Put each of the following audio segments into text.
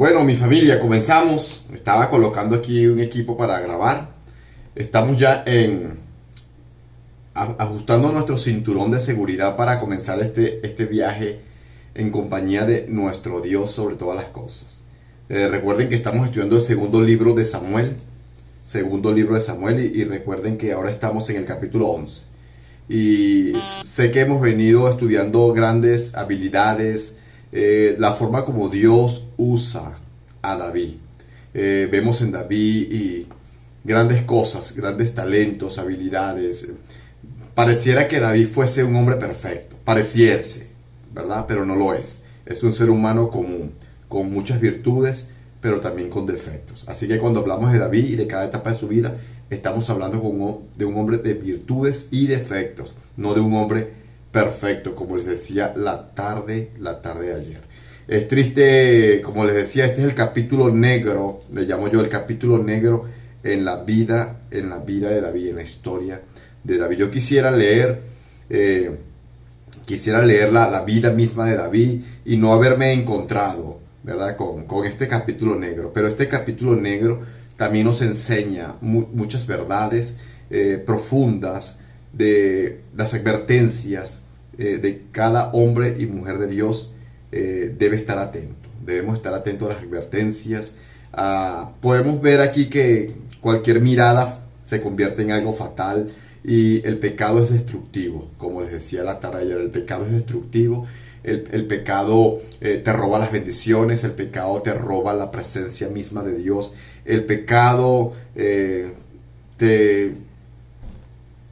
Bueno, mi familia, comenzamos. Estaba colocando aquí un equipo para grabar. Estamos ya ajustando nuestro cinturón de seguridad para comenzar este viaje en compañía de nuestro Dios sobre todas las cosas. Recuerden que estamos estudiando el segundo libro de Samuel. Segundo libro de Samuel y recuerden que ahora estamos en el capítulo 11. Y sé que hemos venido estudiando grandes habilidades, la forma como Dios usa a David. Vemos en David y grandes cosas, grandes talentos, habilidades. Pareciera que David fuese un hombre perfecto, pareciese, ¿verdad? Pero no lo es. Es un ser humano común, con muchas virtudes, pero también con defectos. Así que cuando hablamos de David y de cada etapa de su vida, estamos hablando de un hombre de virtudes y defectos, no de un hombre perfecto, como les decía la tarde de ayer. Es triste, como les decía, este es el capítulo negro, le llamo yo el capítulo negro en la vida de David, en la historia de David. Yo quisiera leer la vida misma de David y no haberme encontrado, ¿verdad?, con este capítulo negro. Pero este capítulo negro también nos enseña muchas verdades profundas, de las advertencias de cada hombre y mujer de Dios. Debe estar atento. Debemos estar atentos a las advertencias. Podemos ver aquí que cualquier mirada se convierte en algo fatal y el pecado es destructivo. Como les decía la tarde ayer, el pecado es destructivo. El pecado te roba las bendiciones, el pecado te roba la presencia misma de Dios. El pecado te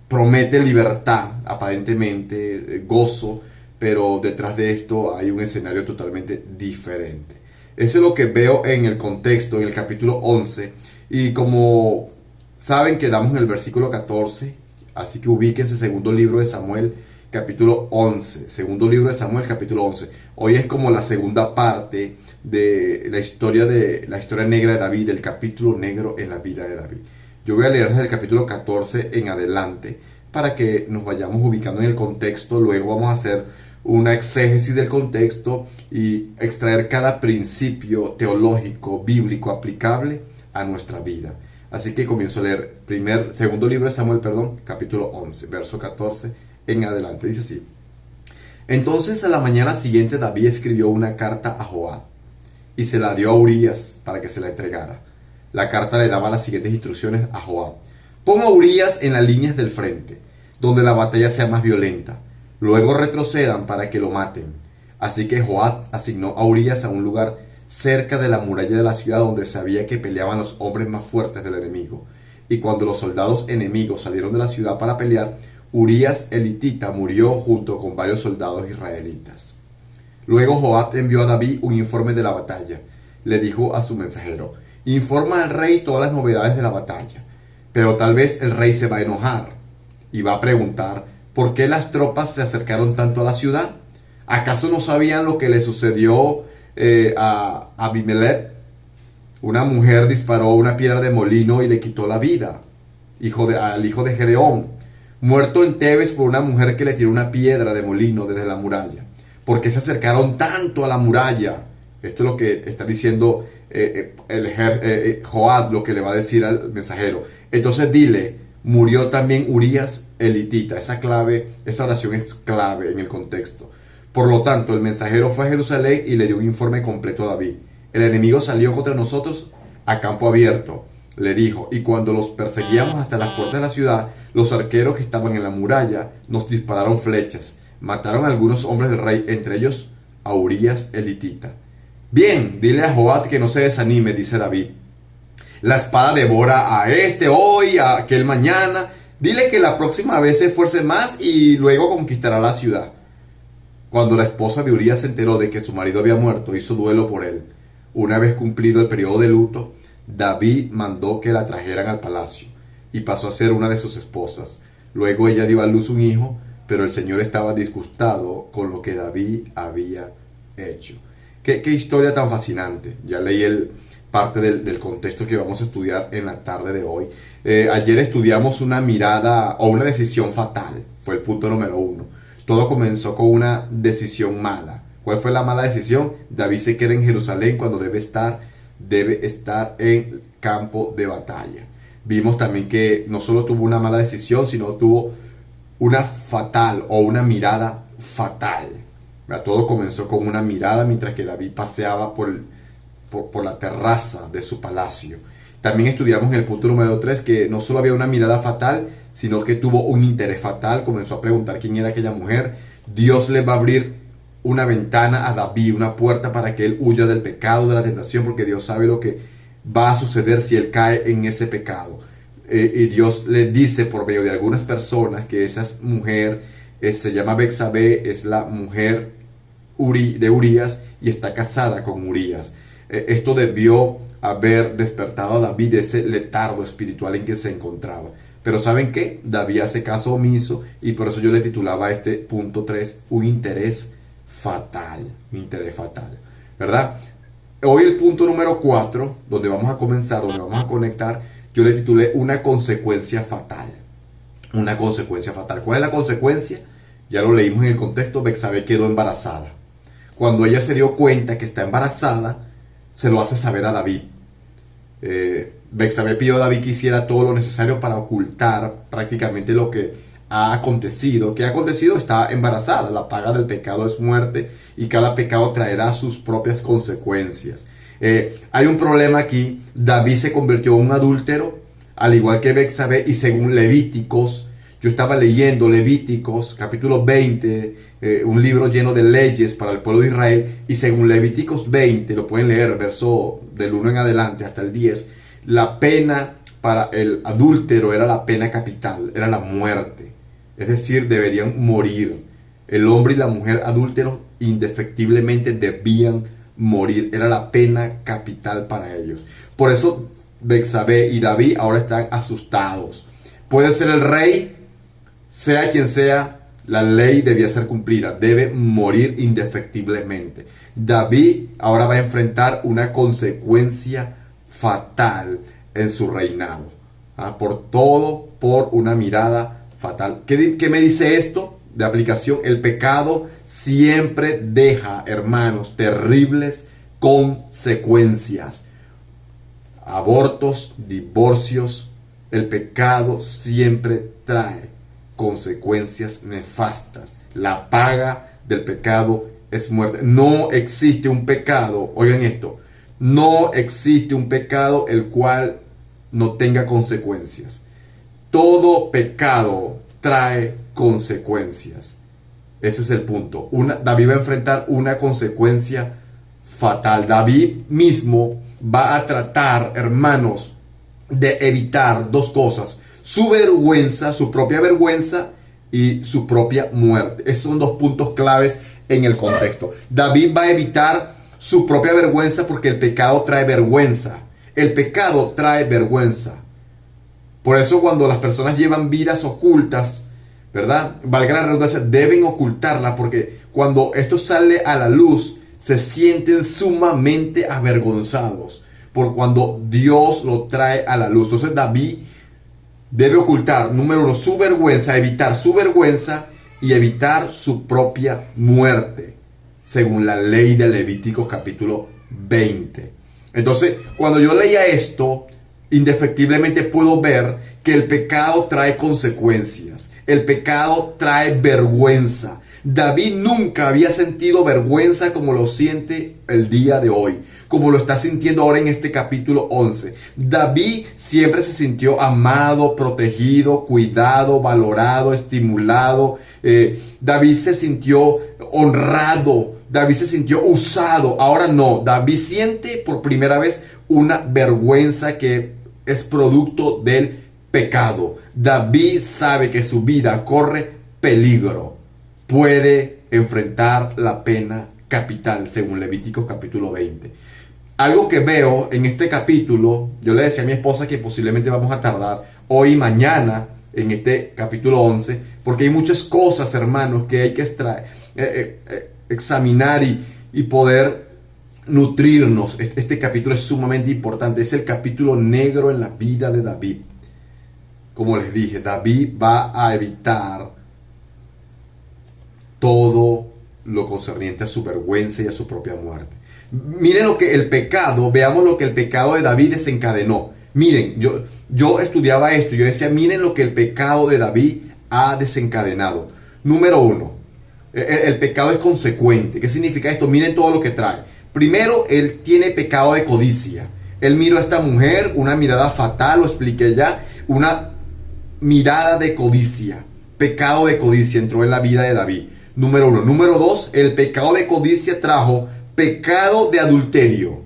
promete libertad, aparentemente, gozo, pero detrás de esto hay un escenario totalmente diferente. Eso es lo que veo en el contexto, en el capítulo 11. Y como saben, quedamos en el versículo 14, así que ubíquense, segundo libro de Samuel, capítulo 11. Segundo libro de Samuel, capítulo 11. Hoy es como la segunda parte de la historia negra de David, del capítulo negro en la vida de David. Yo voy a leer desde el capítulo 14 en adelante para que nos vayamos ubicando en el contexto. Luego vamos a hacer una exégesis del contexto y extraer cada principio teológico, bíblico, aplicable a nuestra vida. Así que comienzo a leer segundo libro de Samuel, capítulo 11, verso 14 en adelante. Dice así: Entonces a la mañana siguiente David escribió una carta a Joab y se la dio a Urías para que se la entregara. La carta le daba las siguientes instrucciones a Joab: Pon a Urías en las líneas del frente, donde la batalla sea más violenta. Luego retrocedan para que lo maten. Así que Joab asignó a Urías a un lugar cerca de la muralla de la ciudad donde sabía que peleaban los hombres más fuertes del enemigo. Y cuando los soldados enemigos salieron de la ciudad para pelear, Urías el hitita murió junto con varios soldados israelitas. Luego Joab envió a David un informe de la batalla. Le dijo a su mensajero: Informa al rey todas las novedades de la batalla. Pero tal vez el rey se va a enojar y va a preguntar por qué las tropas se acercaron tanto a la ciudad. ¿Acaso no sabían lo que le sucedió a Abimelech? Una mujer disparó una piedra de molino y le quitó la vida al hijo de Gedeón, muerto en Tebes por una mujer que le tiró una piedra de molino desde la muralla. ¿Por qué se acercaron tanto a la muralla? Esto es lo que está diciendo Joab, lo que le va a decir al mensajero. Entonces dile: murió también Urías el hitita. Esa oración es clave en el contexto. Por lo tanto, el mensajero fue a Jerusalén y le dio un informe completo a David. El enemigo salió contra nosotros a campo abierto, le dijo, y cuando los perseguíamos hasta las puertas de la ciudad, los arqueros que estaban en la muralla nos dispararon flechas. Mataron a algunos hombres del rey, entre ellos a Urías el hitita. Bien, dile a Joab que no se desanime, dice David. La espada devora a este hoy, a aquel mañana. Dile que la próxima vez se esfuerce más y luego conquistará la ciudad. Cuando la esposa de Urías se enteró de que su marido había muerto, hizo duelo por él. Una vez cumplido el periodo de luto, David mandó que la trajeran al palacio y pasó a ser una de sus esposas. Luego ella dio a luz un hijo, pero el Señor estaba disgustado con lo que David había hecho. Qué historia tan fascinante. Ya leí parte del contexto que vamos a estudiar en la tarde de hoy. Ayer estudiamos una mirada o una decisión fatal. Fue el punto número 1. Todo comenzó con una decisión mala, ¿Cuál fue la mala decisión? David se queda en Jerusalén cuando debe estar en campo de batalla. Vimos también que no solo tuvo una mala decisión, sino tuvo una fatal o una mirada fatal. Todo comenzó con una mirada mientras que David paseaba por la terraza de su palacio. También estudiamos en el punto número 3 que no solo había una mirada fatal, sino que tuvo un interés fatal. Comenzó a preguntar quién era aquella mujer. Dios le va a abrir una ventana a David, una puerta para que él huya del pecado, de la tentación, porque Dios sabe lo que va a suceder si él cae en ese pecado. Y Dios le dice por medio de algunas personas que esa mujer se llama Betsabé, es la mujer de Urías y está casada con Urías. Esto debió haber despertado a David de ese letargo espiritual en que se encontraba. Pero ¿saben qué? David hace caso omiso y por eso yo le titulaba a este punto 3, un interés fatal, ¿verdad? Hoy el punto número 4, donde vamos a comenzar, donde vamos a conectar, yo le titulé una consecuencia fatal. Una consecuencia fatal. ¿Cuál es la consecuencia? Ya lo leímos en el contexto, Betsabé quedó embarazada. Cuando ella se dio cuenta que está embarazada, se lo hace saber a David. Betsabé pidió a David que hiciera todo lo necesario para ocultar prácticamente lo que ha acontecido. ¿Qué ha acontecido? Está embarazada. La paga del pecado es muerte y cada pecado traerá sus propias consecuencias. Hay un problema aquí. David se convirtió en un adúltero, al igual que Betsabé, y según Levíticos, yo estaba leyendo Levíticos, capítulo 20, un libro lleno de leyes para el pueblo de Israel, y según Levíticos 20, lo pueden leer, verso del 1 en adelante hasta el 10, la pena para el adúltero era la pena capital, era la muerte. Es decir, deberían morir. El hombre y la mujer adúlteros indefectiblemente debían morir. Era la pena capital para ellos. Por eso Betsabé y David ahora están asustados. Puede ser el rey, sea quien sea, la ley debía ser cumplida. Debe morir indefectiblemente. David ahora va a enfrentar una consecuencia fatal en su reinado. Por una mirada fatal. ¿Qué me dice esto de aplicación? El pecado siempre deja, hermanos, terribles consecuencias. Abortos, divorcios. El pecado siempre trae consecuencias nefastas. La paga del pecado es muerte. No existe un pecado, oigan esto, no existe un pecado el cual no tenga consecuencias. Todo pecado trae consecuencias. Ese es el punto. David va a enfrentar una consecuencia fatal. David mismo va a tratar, hermanos, de evitar dos cosas: su vergüenza, su propia vergüenza, y su propia muerte. Esos son dos puntos claves en el contexto. David va a evitar su propia vergüenza porque el pecado trae vergüenza. El pecado trae vergüenza. Por eso cuando las personas llevan vidas ocultas, ¿verdad? Valga la redundancia, deben ocultarla, porque cuando esto sale a la luz, se sienten sumamente avergonzados por cuando Dios lo trae a la luz. Entonces David debe ocultar, número 1, su vergüenza, evitar su vergüenza y evitar su propia muerte, según la ley de Levíticos capítulo 20. Entonces, cuando yo leía esto, indefectiblemente puedo ver que el pecado trae consecuencias. El pecado trae vergüenza. David nunca había sentido vergüenza como lo siente el día de hoy, como lo está sintiendo ahora en este capítulo 11. David siempre se sintió amado, protegido, cuidado, valorado, estimulado. David se sintió honrado. David se sintió usado. Ahora no. David siente por primera vez una vergüenza que es producto del pecado. David sabe que su vida corre peligro. Puede enfrentar la pena capital, según Levíticos capítulo 20. Algo que veo en este capítulo, yo le decía a mi esposa que posiblemente vamos a tardar hoy y mañana en este capítulo 11, porque hay muchas cosas, hermanos, que hay que examinar y poder nutrirnos. Este capítulo es sumamente importante. Es el capítulo negro en la vida de David. Como les dije, David va a evitar todo lo concerniente a su vergüenza y a su propia muerte. Miren lo que el pecado, veamos lo que el pecado de David desencadenó. Miren, yo estudiaba esto, yo decía, miren lo que el pecado de David ha desencadenado. Número uno, el pecado es consecuente. ¿Qué significa esto? Miren todo lo que trae. Primero, él tiene pecado de codicia. Él miró a esta mujer, una mirada fatal, lo expliqué ya, una mirada de codicia. Pecado de codicia entró en la vida de David. Número uno. Número dos, el pecado de codicia trajo pecado de adulterio.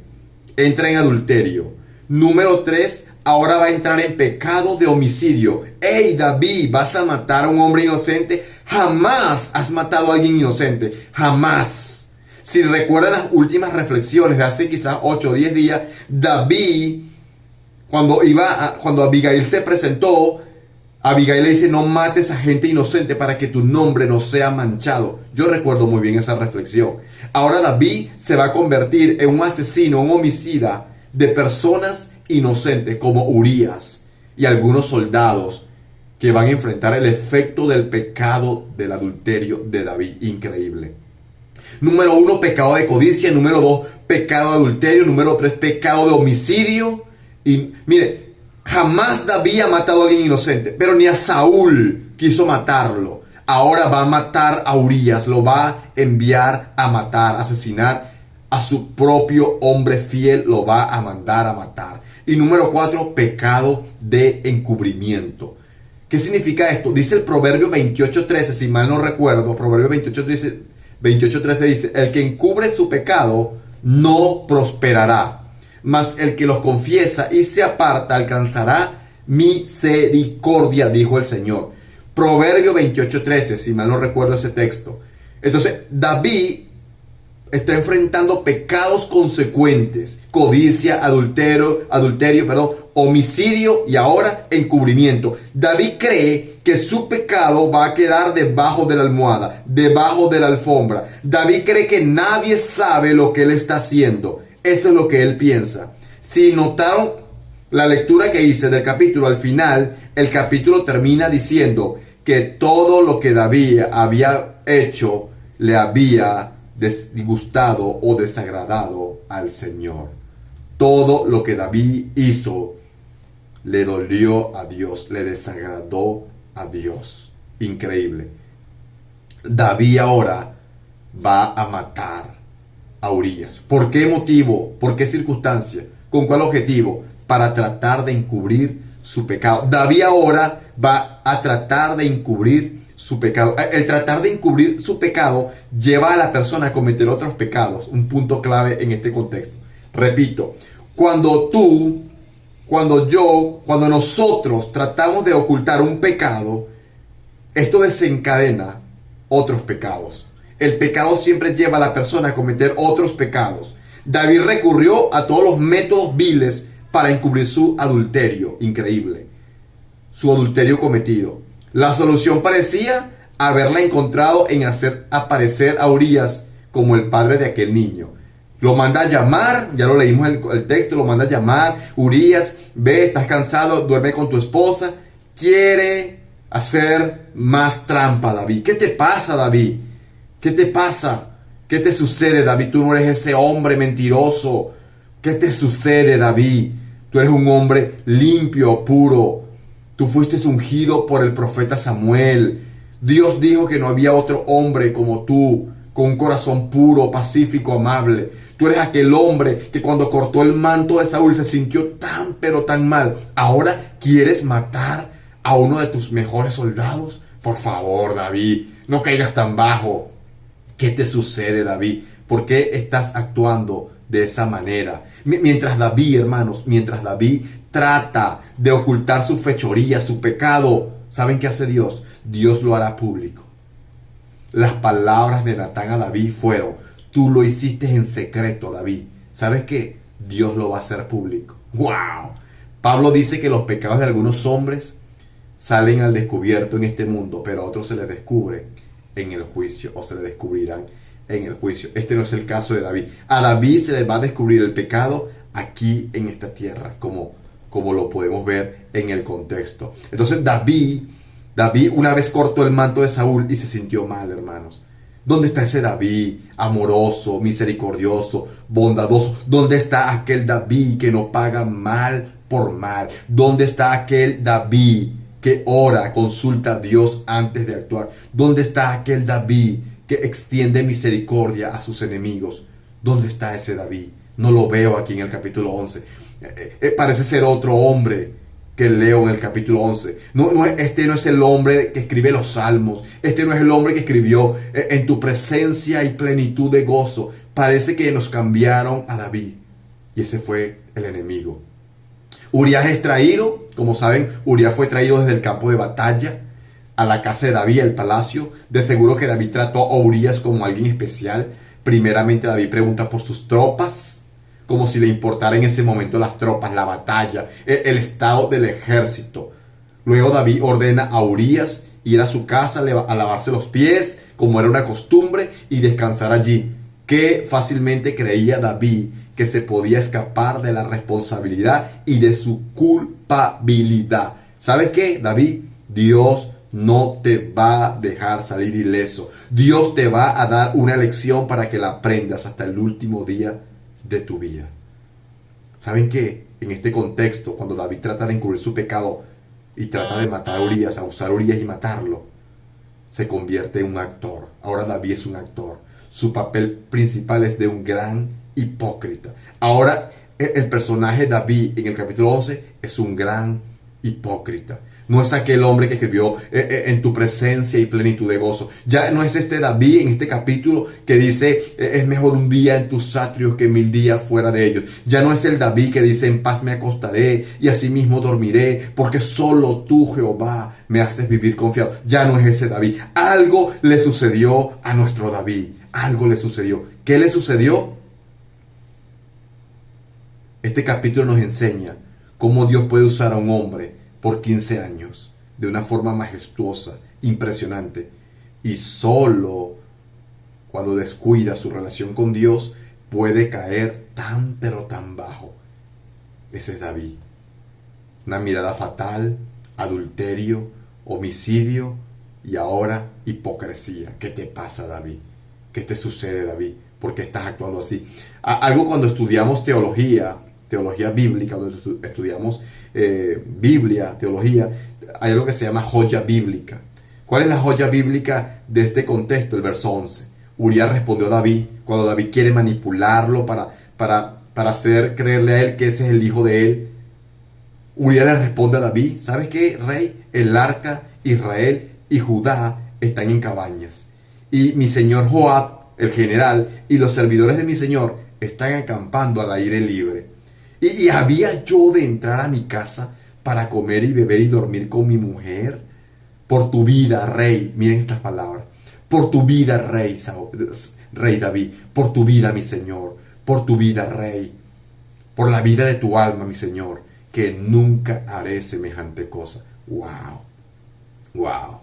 Entra en adulterio. Número tres, ahora va a entrar en pecado de homicidio. Hey David, ¿vas a matar a un hombre inocente? Jamás has matado a alguien inocente. Jamás. Si recuerdan las últimas reflexiones de hace quizás 8 o 10 días, David, cuando Abigail se presentó, Abigail le dice, no mates a gente inocente para que tu nombre no sea manchado. Yo recuerdo muy bien esa reflexión. Ahora David se va a convertir en un asesino, un homicida de personas inocentes como Urías y algunos soldados que van a enfrentar el efecto del pecado del adulterio de David. Increíble. Número uno, pecado de codicia. Número dos, pecado de adulterio. Número tres, pecado de homicidio. Y mire, jamás David ha matado a alguien inocente, pero ni a Saúl quiso matarlo. Ahora va a matar a Urías, lo va a enviar a matar, a asesinar a su propio hombre fiel, lo va a mandar a matar. Y número cuatro, pecado de encubrimiento. ¿Qué significa esto? Dice el Proverbio 28:13, si mal no recuerdo, Proverbio 28:13 dice, el que encubre su pecado no prosperará, mas el que los confiesa y se aparta alcanzará misericordia, dijo el Señor. Proverbio 28:13, si mal no recuerdo ese texto. Entonces, David está enfrentando pecados consecuentes: codicia, adulterio, homicidio y ahora encubrimiento. David cree que su pecado va a quedar debajo de la almohada, debajo de la alfombra. David cree que nadie sabe lo que él está haciendo. Eso es lo que él piensa. Si notaron la lectura que hice del capítulo, al final, el capítulo termina diciendo que todo lo que David había hecho le había disgustado o desagradado al Señor. Todo lo que David hizo le dolió a Dios, le desagradó a Dios. Increíble. David ahora va a matar a Urías. ¿Por qué motivo? ¿Por qué circunstancia? ¿Con cuál objetivo? Para tratar de encubrir su pecado. David ahora va a tratar de encubrir su pecado. El tratar de encubrir su pecado lleva a la persona a cometer otros pecados. Un punto clave en este contexto. Repito, cuando nosotros tratamos de ocultar un pecado, esto desencadena otros pecados. El pecado siempre lleva a la persona a cometer otros pecados. David recurrió a todos los métodos viles para encubrir su adulterio. Increíble. Su adulterio cometido. La solución parecía haberla encontrado en hacer aparecer a Urías como el padre de aquel niño. Lo manda a llamar, ya lo leímos el texto, lo manda a llamar. Urías, ve, estás cansado, duerme con tu esposa. Quiere hacer más trampa, David. ¿Qué te pasa, David? ¿Qué te pasa? ¿Qué te sucede, David? Tú no eres ese hombre mentiroso. ¿Qué te sucede, David? Tú eres un hombre limpio, puro. Tú fuiste ungido por el profeta Samuel. Dios dijo que no había otro hombre como tú, con un corazón puro, pacífico, amable. Tú eres aquel hombre que cuando cortó el manto de Saúl se sintió tan, pero tan mal. Ahora quieres matar a uno de tus mejores soldados. Por favor, David, no caigas tan bajo. ¿Qué te sucede, David? ¿Por qué estás actuando de esa manera? Mientras David, hermanos, mientras David trata de ocultar su fechoría, su pecado, ¿saben qué hace Dios? Dios lo hará público. Las palabras de Natán a David fueron: tú lo hiciste en secreto, David. ¿Sabes qué? Dios lo va a hacer público. ¡Wow! Pablo dice que los pecados de algunos hombres salen al descubierto en este mundo, pero a otros se les descubre en el juicio, o se les descubrirán en el juicio. Este no es el caso de David. A David se le va a descubrir el pecado aquí en esta tierra, como lo podemos ver en el contexto. Entonces David una vez cortó el manto de Saúl y se sintió mal, hermanos. ¿Dónde está ese David amoroso, misericordioso, bondadoso? ¿Dónde está aquel David que no paga mal por mal? ¿Dónde está aquel David que ora, consulta a Dios antes de actuar? ¿Dónde está aquel David que extiende misericordia a sus enemigos? ¿Dónde está ese David? No lo veo aquí en el capítulo 11. Parece ser otro hombre que leo en el capítulo 11. Este no es el hombre que escribe los salmos. Este no es el hombre que escribió en tu presencia y plenitud de gozo. Parece que nos cambiaron a David. Y ese fue el enemigo. Urías es traído. Como saben, Urías fue traído desde el campo de batalla a la casa de David, el palacio. De seguro que David trató a Urías como alguien especial. Primeramente David pregunta por sus tropas, como si le importara en ese momento las tropas, la batalla, el estado del ejército. Luego David ordena a Urías ir a su casa a lavarse los pies, como era una costumbre, y descansar allí. Que fácilmente creía David que se podía escapar de la responsabilidad y de su culpabilidad. ¿Sabes qué, David? Dios no te va a dejar salir ileso. Dios te va a dar una lección para que la aprendas hasta el último día de tu vida. ¿Saben qué? En este contexto, cuando David trata de encubrir su pecado y trata de matar a Urías, a usar a Urías y matarlo, se convierte en un actor. Ahora David es un actor. Su papel principal es de un gran hipócrita. Ahora el personaje David en el capítulo 11 es un gran hipócrita. No es aquel hombre que escribió en tu presencia y plenitud de gozo. Ya no es este David en este capítulo que dice es mejor un día en tus atrios que 1000 días fuera de ellos. Ya no es el David que dice en paz me acostaré y asimismo dormiré porque solo tú, Jehová, me haces vivir confiado. Ya no es ese David. Algo le sucedió a nuestro David. Algo le sucedió. ¿Qué le sucedió? Este capítulo nos enseña cómo Dios puede usar a un hombre por 15 años, de una forma majestuosa, impresionante. Y solo cuando descuida su relación con Dios, puede caer tan pero tan bajo. Ese es David. Una mirada fatal, adulterio, homicidio y ahora hipocresía. ¿Qué te pasa, David? ¿Qué te sucede, David? ¿Por qué estás actuando así? Algo cuando estudiamos teología bíblica, cuando estudiamos Biblia, teología, hay algo que se llama joya bíblica. ¿Cuál es la joya bíblica de este contexto? El verso 11. Urías respondió a David cuando David quiere manipularlo para hacer creerle a él que ese es el hijo de él. Urías le responde a David: ¿sabes qué, rey? El arca, Israel y Judá están en cabañas. Y mi señor Joab, el general, y los servidores de mi señor están acampando al aire libre. ¿Y había yo de entrar a mi casa para comer y beber y dormir con mi mujer? Por tu vida, rey. Miren estas palabras. Por tu vida, rey David. Por tu vida, mi señor. Por tu vida, rey. Por la vida de tu alma, mi señor. Que nunca haré semejante cosa. Wow. Wow.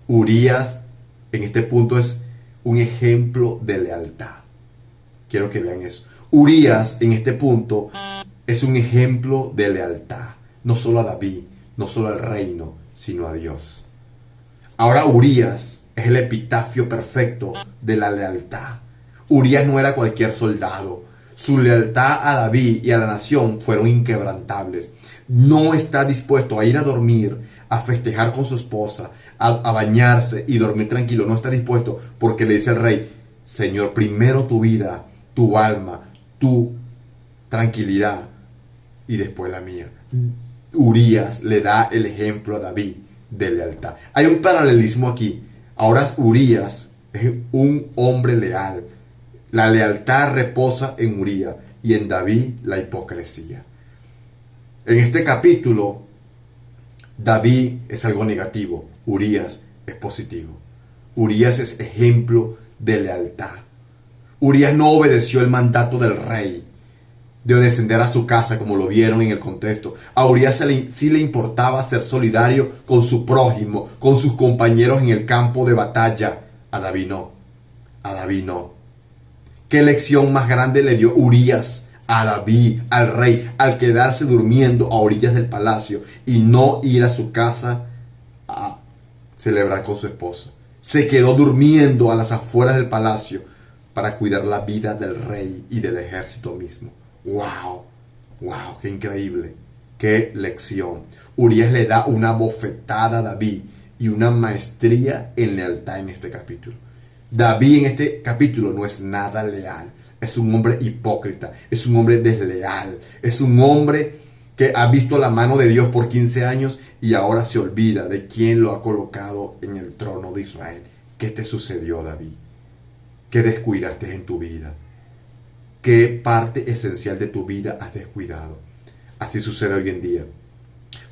Urías en este punto es un ejemplo de lealtad. Quiero que vean eso. Urías en este punto es un ejemplo de lealtad. No solo a David, no solo al reino, sino a Dios. Ahora Urías es el epitafio perfecto de la lealtad. Urías no era cualquier soldado. Su lealtad a David y a la nación fueron inquebrantables. No está dispuesto a ir a dormir, a festejar con su esposa, a bañarse y dormir tranquilo. No está dispuesto porque le dice al rey: Señor, primero tu vida, tu alma, tu tranquilidad y después la mía. Urías le da el ejemplo a David de lealtad. Hay un paralelismo aquí. Ahora Urías es un hombre leal. La lealtad reposa en Urías y en David la hipocresía. En este capítulo, David es algo negativo. Urías es positivo. Urías es ejemplo de lealtad. Urías no obedeció el mandato del rey de descender a su casa, como lo vieron en el contexto. A Urías sí le importaba ser solidario con su prójimo, con sus compañeros en el campo de batalla. A David no. A David no. ¿Qué lección más grande le dio Urías a David, al rey, al quedarse durmiendo a orillas del palacio y no ir a su casa a celebrar con su esposa? Se quedó durmiendo a las afueras del palacio para cuidar la vida del rey y del ejército mismo. ¡Wow! ¡Wow! ¡Qué increíble! ¡Qué lección! Urías le da una bofetada a David y una maestría en lealtad en este capítulo. David en este capítulo no es nada leal. Es un hombre hipócrita, es un hombre desleal, es un hombre que ha visto la mano de Dios por 15 años y ahora se olvida de quién lo ha colocado en el trono de Israel. ¿Qué te sucedió, David? ¿Qué descuidaste en tu vida? ¿Qué parte esencial de tu vida has descuidado? Así sucede hoy en día.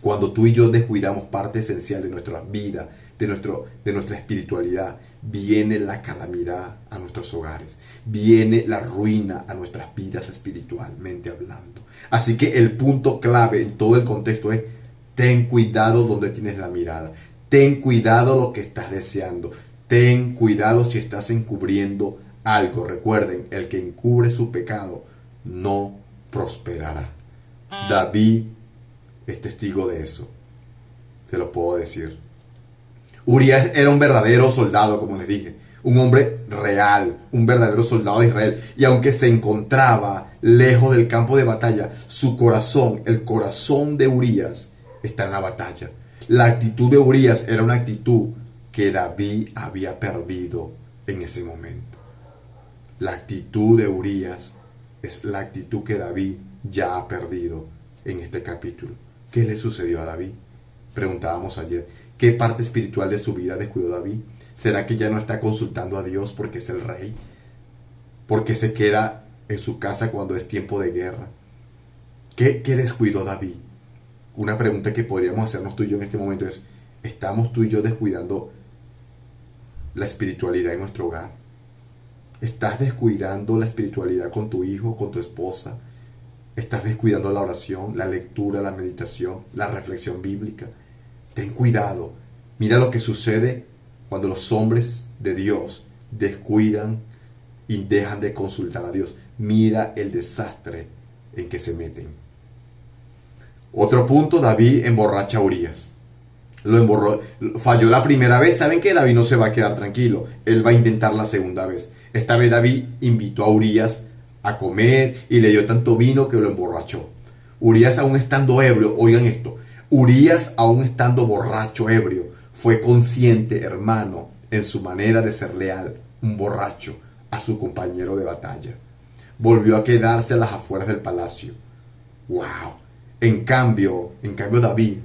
Cuando tú y yo descuidamos parte esencial de nuestra vida, de nuestra espiritualidad, viene la calamidad a nuestros hogares, viene la ruina a nuestras vidas espiritualmente hablando. Así que el punto clave en todo el contexto es: ten cuidado donde tienes la mirada, ten cuidado lo que estás deseando, ten cuidado si estás encubriendo algo. Recuerden, el que encubre su pecado no prosperará. David es testigo de eso, se lo puedo decir. Urías era un verdadero soldado, como les dije, un hombre real, un verdadero soldado de Israel. Y aunque se encontraba lejos del campo de batalla, su corazón, el corazón de Urías, está en la batalla. La actitud de Urías era una actitud que David había perdido en ese momento. La actitud de Urías es la actitud que David ya ha perdido en este capítulo. ¿Qué le sucedió a David? Preguntábamos ayer. ¿Qué parte espiritual de su vida descuidó David? ¿Será que ya no está consultando a Dios porque es el rey? ¿Porque se queda en su casa cuando es tiempo de guerra? ¿Qué descuidó David? Una pregunta que podríamos hacernos tú y yo en este momento es: ¿estamos tú y yo descuidando la espiritualidad en nuestro hogar? ¿Estás descuidando la espiritualidad con tu hijo, con tu esposa? ¿Estás descuidando la oración, la lectura, la meditación, la reflexión bíblica? Ten cuidado. Mira lo que sucede cuando los hombres de Dios descuidan y dejan de consultar a Dios. Mira el desastre en que se meten. Otro punto: David emborracha a Urías. Falló la primera vez. ¿Saben qué? David no se va a quedar tranquilo. Él va a intentar la segunda vez. Esta vez David invitó a Urías a comer y le dio tanto vino que lo emborrachó. Urías, aún estando ebrio, oigan esto, Urías, aún estando borracho, ebrio, fue consciente, hermano, en su manera de ser leal, un borracho, a su compañero de batalla. Volvió a quedarse a las afueras del palacio. ¡Wow! En cambio David,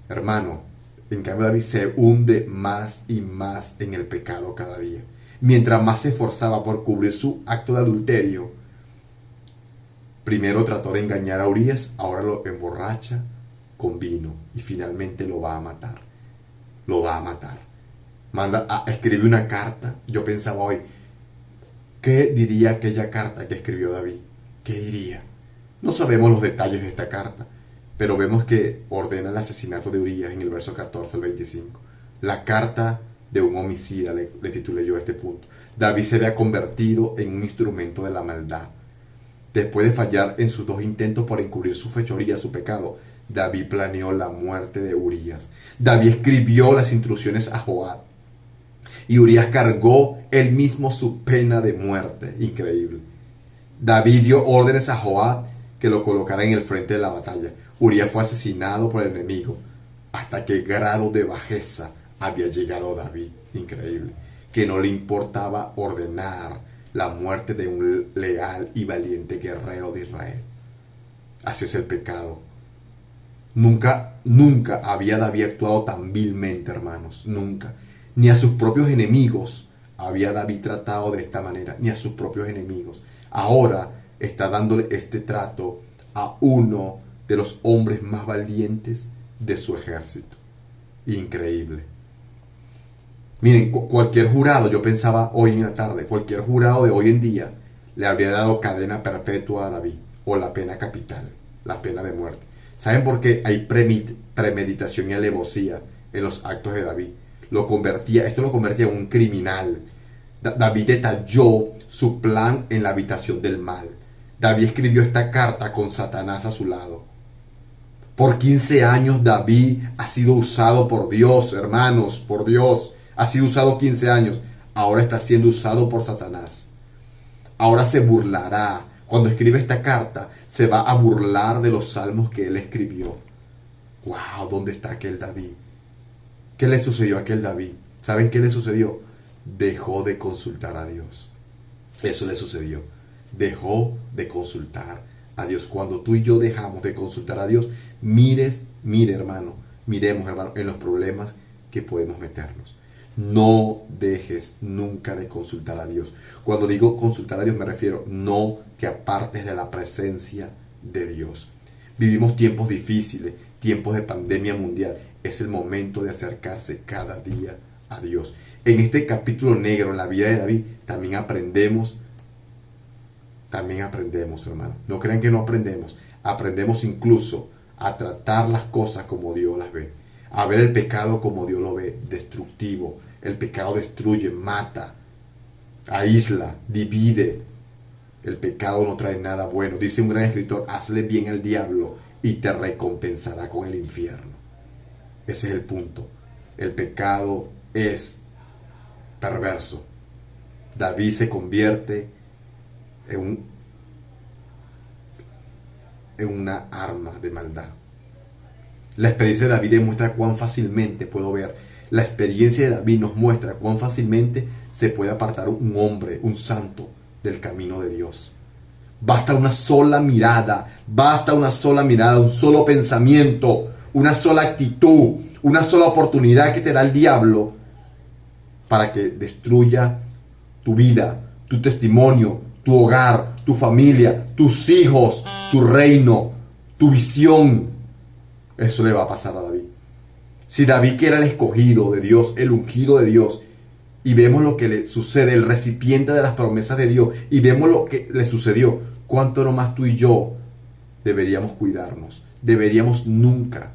hermano, David se hunde más y más en el pecado cada día. Mientras más se esforzaba por cubrir su acto de adulterio, primero trató de engañar a Urías, ahora lo emborracha con vino y finalmente lo va a matar. Lo va a matar. Escribe una carta. Yo pensaba hoy, ¿qué diría aquella carta que escribió David? ¿Qué diría? No sabemos los detalles de esta carta, pero vemos que ordena el asesinato de Urías en el verso 14 al 25. La carta de un homicida, le titulé yo a este punto. David se había convertido en un instrumento de la maldad. Después de fallar en sus dos intentos por encubrir su fechoría, su pecado, David planeó la muerte de Urías. David escribió las instrucciones a Joab y Urías cargó él mismo su pena de muerte. Increíble. David dio órdenes a Joab que lo colocara en el frente de la batalla. Urías fue asesinado por el enemigo. ¿Hasta qué grado de bajeza había llegado David? Increíble. Que no le importaba ordenar la muerte de un leal y valiente guerrero de Israel. Así es el pecado. Nunca había David actuado tan vilmente, hermanos. Nunca. Ni a sus propios enemigos había David tratado de esta manera. Ni a sus propios enemigos. Ahora está dándole este trato a uno de los hombres más valientes de su ejército. Increíble. Miren, cualquier jurado, yo pensaba hoy en la tarde, cualquier jurado de hoy en día le habría dado cadena perpetua a David, o la pena capital, la pena de muerte. ¿Saben por qué? Hay premeditación y alevosía en los actos de David. Esto lo convertía en un criminal. David detalló su plan en la habitación del mal. David escribió esta carta con Satanás a su lado. Por 15 años David ha sido usado por Dios, hermanos, por Dios. Ha sido usado 15 años. Ahora está siendo usado por Satanás. Ahora se burlará. Cuando escribe esta carta, se va a burlar de los salmos que él escribió. ¡Wow! ¿Dónde está aquel David? ¿Qué le sucedió a aquel David? ¿Saben qué le sucedió? Dejó de consultar a Dios. Eso le sucedió. Dejó de consultar a Dios. Cuando tú y yo dejamos de consultar a Dios, miremos, hermano, en los problemas que podemos meternos. No dejes nunca de consultar a Dios. Cuando digo consultar a Dios me refiero, no te apartes de la presencia de Dios. Vivimos tiempos difíciles, tiempos de pandemia mundial. Es el momento de acercarse cada día a Dios. En este capítulo negro, en la vida de David, también aprendemos, hermano. No crean que no aprendemos. Aprendemos incluso a tratar las cosas como Dios las ve. A ver el pecado como Dios lo ve, destructivo. El pecado destruye, mata, aísla, divide. El pecado no trae nada bueno. Dice un gran escritor, hazle bien al diablo y te recompensará con el infierno. Ese es el punto. El pecado es perverso. David se convierte en una arma de maldad. La experiencia de David demuestra cuán fácilmente la experiencia de David nos muestra cuán fácilmente se puede apartar un hombre, un santo, del camino de Dios. Basta una sola mirada, un solo pensamiento, una sola actitud, una sola oportunidad que te da el diablo para que destruya tu vida, tu testimonio, tu hogar, tu familia, tus hijos, tu reino, tu visión. Eso le va a pasar a David. Si David, que era el escogido de Dios, el ungido de Dios, y vemos lo que le sucede, el recipiente de las promesas de Dios, y vemos lo que le sucedió, cuánto no más tú y yo deberíamos cuidarnos. Deberíamos nunca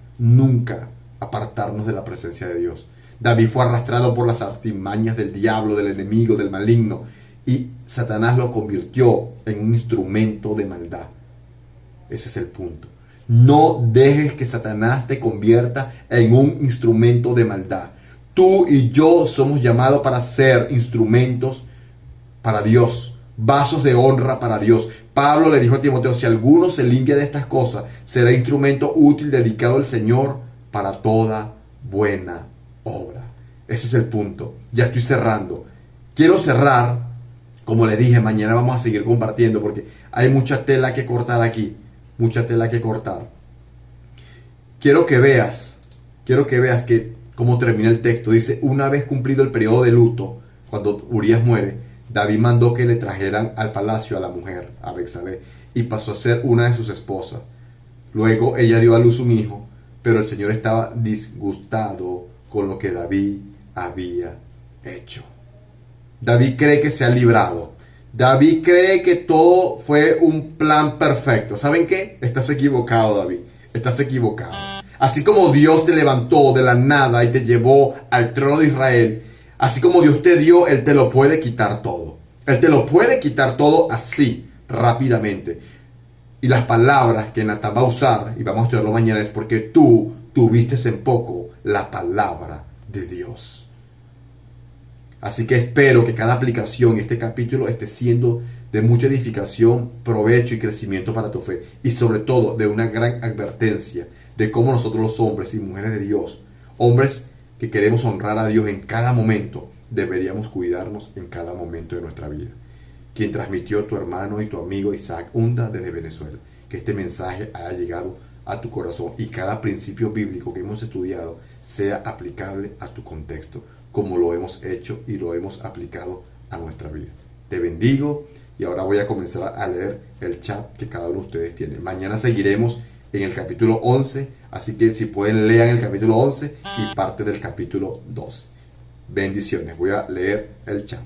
apartarnos de la presencia de Dios. David fue arrastrado por las artimañas del diablo, del enemigo, del maligno, y Satanás lo convirtió en un instrumento de maldad. Ese es el punto. No dejes que Satanás te convierta en un instrumento de maldad. Tú y yo somos llamados para ser instrumentos para Dios, vasos de honra para Dios. Pablo le dijo a Timoteo, si alguno se limpia de estas cosas, será instrumento útil dedicado al Señor para toda buena obra. Ese es el punto. Ya estoy cerrando. Quiero cerrar, como les dije, mañana vamos a seguir compartiendo porque hay mucha tela que cortar aquí. Mucha tela que cortar. Quiero que veas cómo termina el texto. Dice, una vez cumplido el periodo de luto, cuando Urías muere, David mandó que le trajeran al palacio a la mujer, a Betsabé, y pasó a ser una de sus esposas. Luego ella dio a luz un hijo, pero el Señor estaba disgustado con lo que David había hecho. David cree que se ha librado. David cree que todo fue un plan perfecto. ¿Saben qué? Estás equivocado, David. Estás equivocado. Así como Dios te levantó de la nada y te llevó al trono de Israel, así como Dios te dio, Él te lo puede quitar todo. Él te lo puede quitar todo así, rápidamente. Y las palabras que Natán va a usar, y vamos a estudiarlo mañana, es porque tú tuviste en poco la palabra de Dios. Así que espero que cada aplicación, este capítulo, esté siendo de mucha edificación, provecho y crecimiento para tu fe. Y sobre todo de una gran advertencia de cómo nosotros los hombres y mujeres de Dios, hombres que queremos honrar a Dios en cada momento, deberíamos cuidarnos en cada momento de nuestra vida. Quien transmitió tu hermano y tu amigo Isaac Hunda desde Venezuela. Que este mensaje haya llegado a tu corazón y cada principio bíblico que hemos estudiado sea aplicable a tu contexto, como lo hemos hecho y lo hemos aplicado a nuestra vida. Te bendigo y ahora voy a comenzar a leer el chat que cada uno de ustedes tiene. Mañana seguiremos en el capítulo 11, así que si pueden lean el capítulo 11 y parte del capítulo 12. Bendiciones, voy a leer el chat.